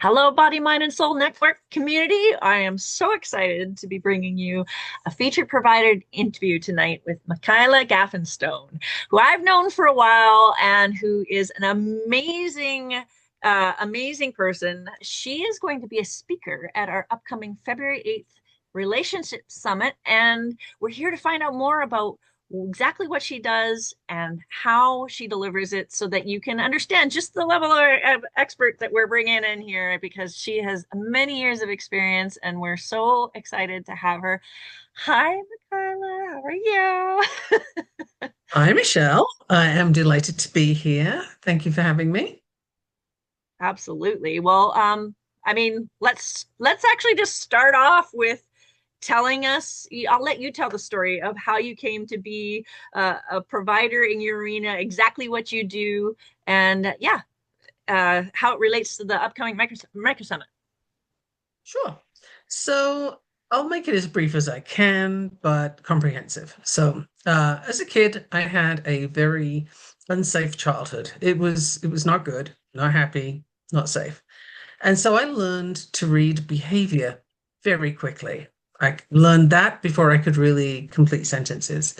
Hello, Body, Mind, and Soul Network community. I am so excited to be bringing you a featured provided interview tonight with Michaela Gaffen Stone, who I've known for a while and who is an amazing person. She is going to be a speaker at our upcoming February 8th Relationship Summit, and we're here to find out more about exactly what she does and how she delivers it so that you can understand just the level of expert that we're bringing in here because she has many years of experience and we're so excited to have her. Hi, Michaela. How are you? Hi, Michelle. I am delighted to be here. Thank you for having me. Absolutely. Well, I mean, let's actually just start off with telling us. I'll let you tell the story of how you came to be a provider in your arena, exactly what you do, and how it relates to the upcoming Micro Summit. Sure. So I'll make it as brief as I can, but comprehensive. As a kid, I had a very unsafe childhood. It was not good, not happy, not safe. And so I learned to read behavior very quickly. I learned that before I could really complete sentences.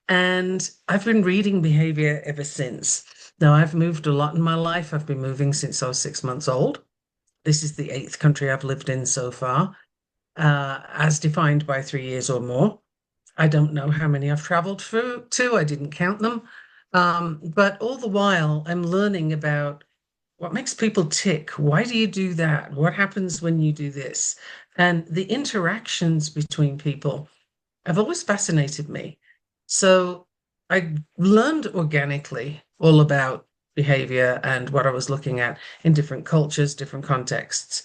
And I've been reading behavior ever since. Now, I've moved a lot in my life. I've been moving since I was 6 months old. This is the eighth country I've lived in so far, as defined by 3 years or more. I don't know how many I've traveled through to. I didn't count them. But all the while, I'm learning about what makes people tick. Why do you do that? What happens when you do this? And the interactions between people have always fascinated me. So I learned organically all about behavior and what I was looking at in different cultures, different contexts.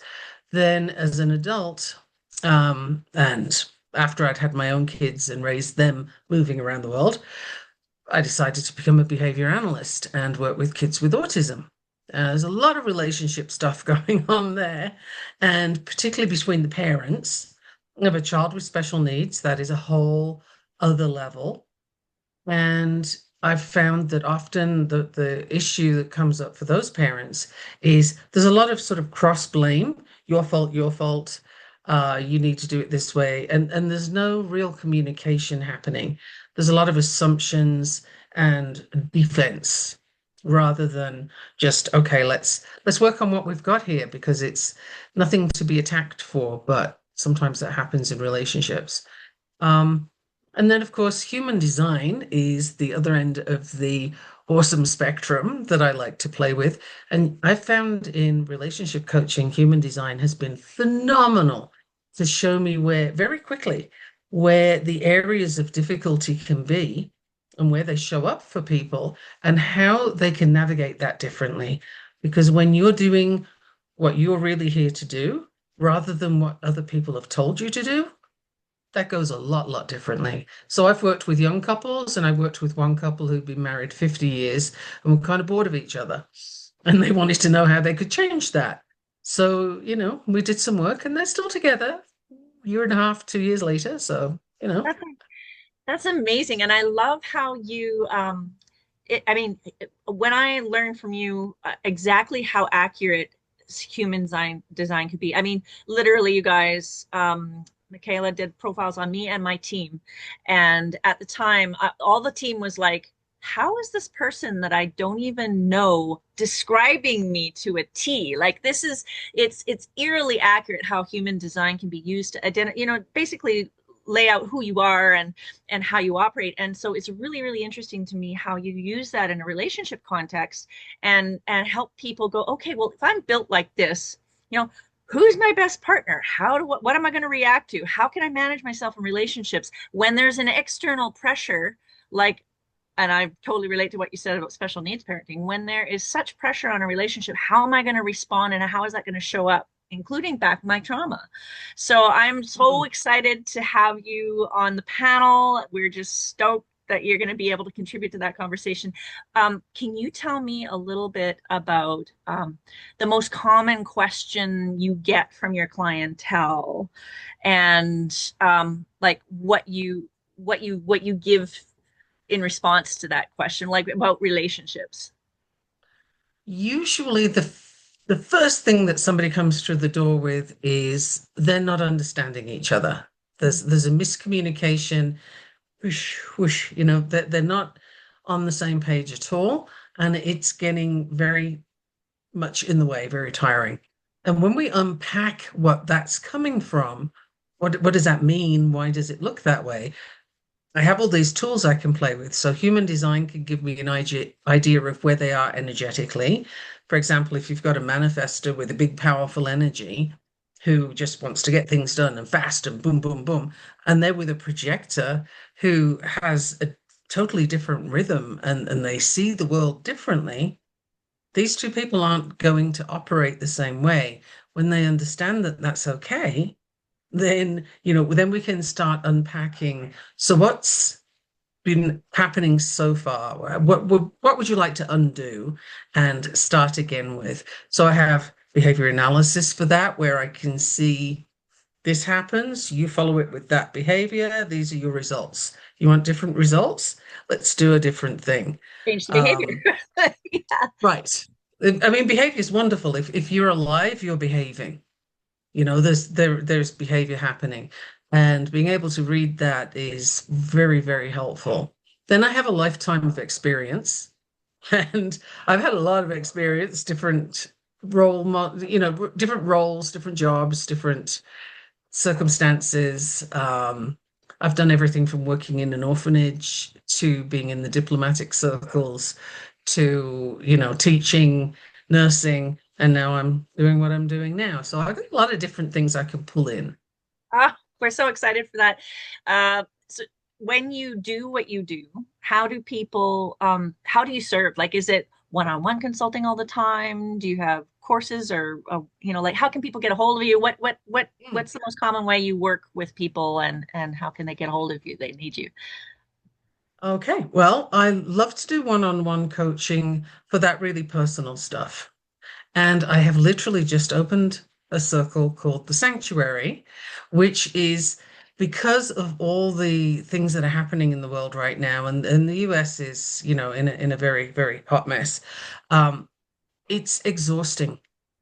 Then, as an adult, and after I'd had my own kids and raised them moving around the world, I decided to become a behavior analyst and work with kids with autism. There's a lot of relationship stuff going on there, and particularly between the parents of a child with special needs, that is a whole other level. And I've found that often the issue that comes up for those parents is there's a lot of sort of cross blame, your fault, your fault. You need to do it this way. And there's no real communication happening. There's a lot of assumptions and defense rather than just, okay, let's work on what we've got here because it's nothing to be attacked for, but sometimes that happens in relationships. Um, and then, of course, human design is the other end of the awesome spectrum that I like to play with. And I found in relationship coaching, human design has been phenomenal to show me where, very quickly, where the areas of difficulty can be and where they show up for people and how they can navigate that differently. Because when you're doing what you're really here to do, rather than what other people have told you to do, that goes a lot differently. So I've worked with young couples and I worked with one couple who'd been married 50 years and were kind of bored of each other. And they wanted to know how they could change that. So, we did some work and they're still together a year and a half, 2 years later. So. That's that's amazing, and I love how you. I mean, when I learned from you exactly how accurate human design could be. I mean, literally, you guys. Michaela did profiles on me and my team, and at the time, all the team was like, "How is this person that I don't even know describing me to a T? Like it's eerily accurate how human design can be used to identify, basically lay out who you are and how you operate. And so it's really interesting to me how you use that in a relationship context and help people go, okay, well, if I'm built like this, you know, who's my best partner? What am I going to react to? How can I manage myself in relationships when there's an external pressure like, and I totally relate to what you said about special needs parenting. When there is such pressure on a relationship, how am I going to respond and how is that going to show up, including back my trauma? So I'm so Mm. excited to have you on the panel. We're just stoked that you're going to be able to contribute to that conversation. Can you tell me a little bit about the most common question you get from your clientele and like what you give in response to that question, like about relationships? Usually the The first thing that somebody comes through the door with is they're not understanding each other. There's a miscommunication, whoosh, whoosh, they're not on the same page at all, and it's getting very much in the way, very tiring. And when we unpack what that's coming from, what does that mean? Why does it look that way? I have all these tools I can play with. So human design can give me an idea of where they are energetically. For example, if you've got a manifester with a big, powerful energy who just wants to get things done and fast and boom, boom, boom, and they're with a projector who has a totally different rhythm and they see the world differently, these two people aren't going to operate the same way. When they understand that that's okay, then we can start unpacking. So what's been happening so far? What would you like to undo and start again with? So I have behavior analysis for that, where I can see this happens, you follow it with that behavior, these are your results. You want different results? Let's do a different thing. Change the behavior. Um, Yeah. right. I mean, behavior is wonderful. If you're alive, you're behaving. There's behavior happening, and being able to read that is very, very helpful. Then I have a lifetime of experience, and I've had a lot of experience, different roles, different jobs, different circumstances. I've done everything from working in an orphanage to being in the diplomatic circles to, teaching, nursing, and now I'm doing what I'm doing now. So I've got a lot of different things I can pull in. We're so excited for that. So when you do what you do, how do you serve? Like, is it one-on-one consulting all the time? Do you have courses or, like how can people get a hold of you? Hmm. What's the most common way you work with people and how can they get a hold of you? They need you. Okay, well, I love to do one-on-one coaching for that really personal stuff. And I have literally just opened a circle called the Sanctuary, which is because of all the things that are happening in the world right now, and the US is, in a very, very hot mess. Um, it's exhausting.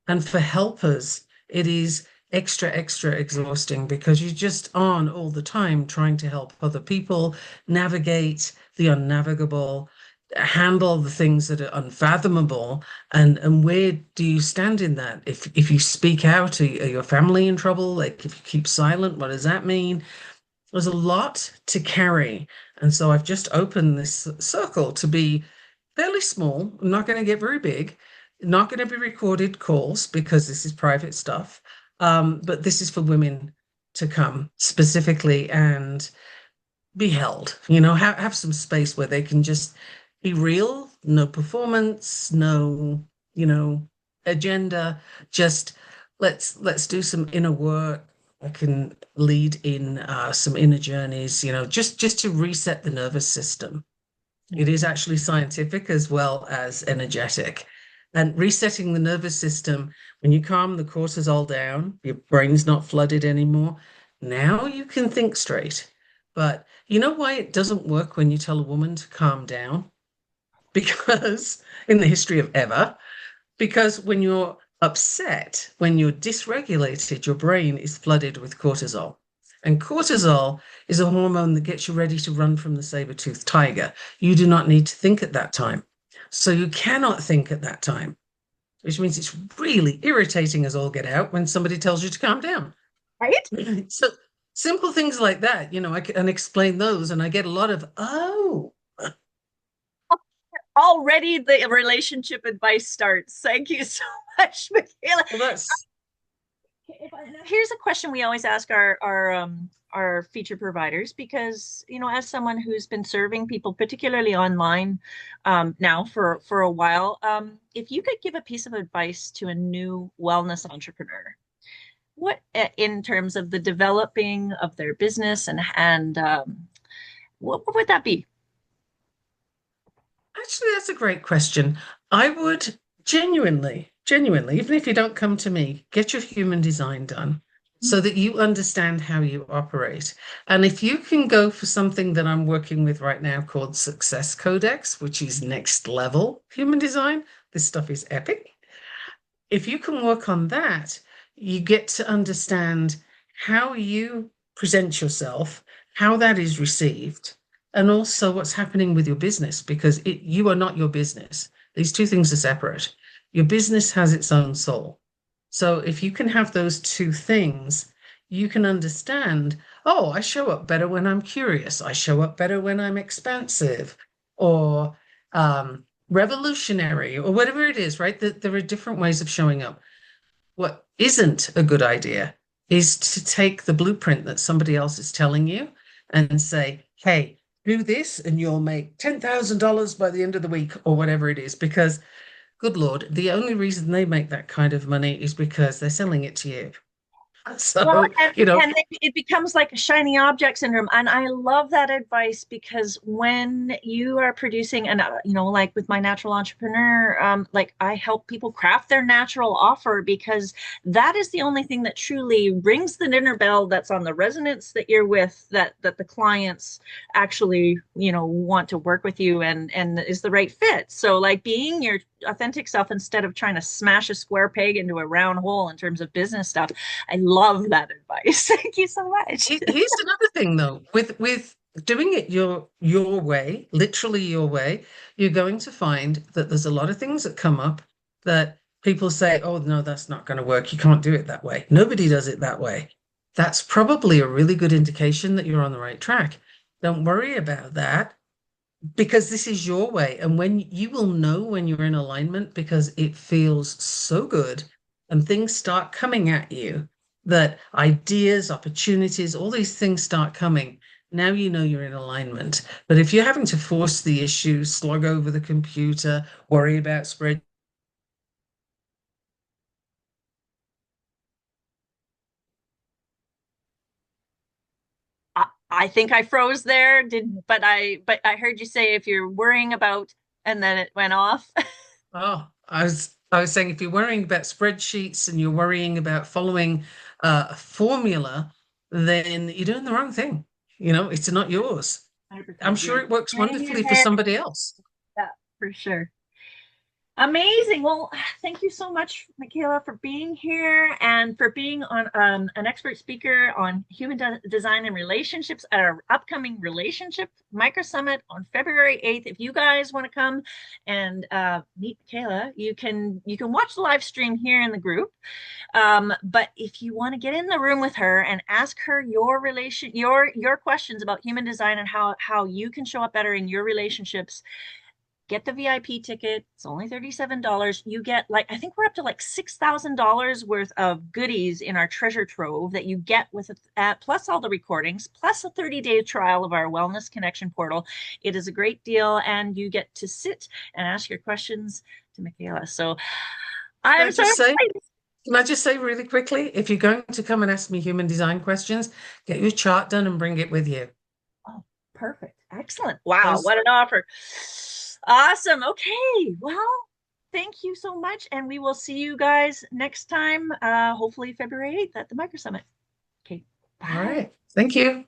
And for helpers, it is extra, extra exhausting because you're just on all the time trying to help other people navigate the unnavigable, handle the things that are unfathomable. And where do you stand in that? If you speak out, are your family in trouble? Like if you keep silent, what does that mean? There's a lot to carry. And so I've just opened this circle to be fairly small. I'm not going to get very big. Not going to be recorded calls because this is private stuff. But this is for women to come specifically and be held, have some space where they can just be real, no performance, no, you know, agenda, just let's do some inner work. I can lead in some inner journeys, just to reset the nervous system. It is actually scientific as well as energetic. And resetting the nervous system, when you calm the cortisol down, your brain's not flooded anymore. Now you can think straight. But you know why it doesn't work when you tell a woman to calm down? Because in the history of ever, because when you're upset, when you're dysregulated, your brain is flooded with cortisol. And cortisol is a hormone that gets you ready to run from the saber-toothed tiger. You do not need to think at that time. So you cannot think at that time, which means it's really irritating as all get out when somebody tells you to calm down. Right? So simple things like that, I can explain those, and I get a lot of, oh, Already the relationship advice starts. Thank you so much, Michaela. well, that's Here's a question we always ask our feature providers because as someone who's been serving people particularly online now for a while, if you could give a piece of advice to a new wellness entrepreneur, what in terms of the developing of their business and what would that be? actually that's a great question. I would genuinely, even if you don't come to me, get your human design done so that you understand how you operate. And if you can go for something that I'm working with right now called Success Codex, which is next level human design, this stuff is epic. if you can work on that, you get to understand how you present yourself, how that is received, and also what's happening with your business, because you are not your business. These two things are separate. Your business has its own soul. So if you can have those two things, you can understand, oh, I show up better when I'm curious. I show up better when I'm expansive or revolutionary or whatever it is, right? That there are different ways of showing up. What isn't a good idea is to take the blueprint that somebody else is telling you and say, hey, do this and you'll make $10,000 by the end of the week or whatever it is. Because, good Lord, the only reason they make that kind of money is because they're selling it to you. Well, So, you know, it becomes like a shiny object syndrome. And I love that advice because when you are producing, and like with my natural entrepreneur, like I help people craft their natural offer because that is the only thing that truly rings the dinner bell that's on the resonance that you're with, that the clients actually, want to work with you and is the right fit. So like being your authentic self instead of trying to smash a square peg into a round hole in terms of business stuff. I love that advice. Thank you so much. Here's another thing though, with doing it your way, literally your way, you're going to find that there's a lot of things that come up that people say, oh no, that's not going to work. You can't do it that way. Nobody does it that way. That's probably a really good indication that you're on the right track. Don't worry about that because this is your way. And when you will know when you're in alignment because it feels so good and things start coming at you, that ideas, opportunities, all these things start coming. Now you know you're in alignment. But if you're having to force the issue, slog over the computer, worry about spread. I think I froze there. But I heard you say if you're worrying about, and then it went off. Oh, I was saying if you're worrying about spreadsheets and you're worrying about following a formula, then you're doing the wrong thing. It's not yours. I'm 100% sure you're it works in your wonderfully for head. somebody else. Yeah, for sure. Amazing. Well, thank you so much, Michaela, for being here and for being on an expert speaker on human design and relationships at our upcoming relationship micro summit on February 8th. If you guys want to come and meet Michaela, you can watch the live stream here in the group. But if you want to get in the room with her and ask her your questions about human design and how you can show up better in your relationships, get the VIP ticket. It's only $37. You get I think we're up to like $6,000 worth of goodies in our treasure trove that you get with plus all the recordings, plus a 30-day trial of our Wellness Connection portal. It is a great deal, and you get to sit and ask your questions to Michaela. So Can I I'm so just say, excited. can I just say really quickly, if you're going to come and ask me human design questions, get your chart done and bring it with you. Oh, perfect. Excellent. Wow, Those what an offer. Awesome. Okay. Well, thank you so much. And we will see you guys next time, hopefully February 8th at the Micro Summit. Okay. All Bye. right. Thank you.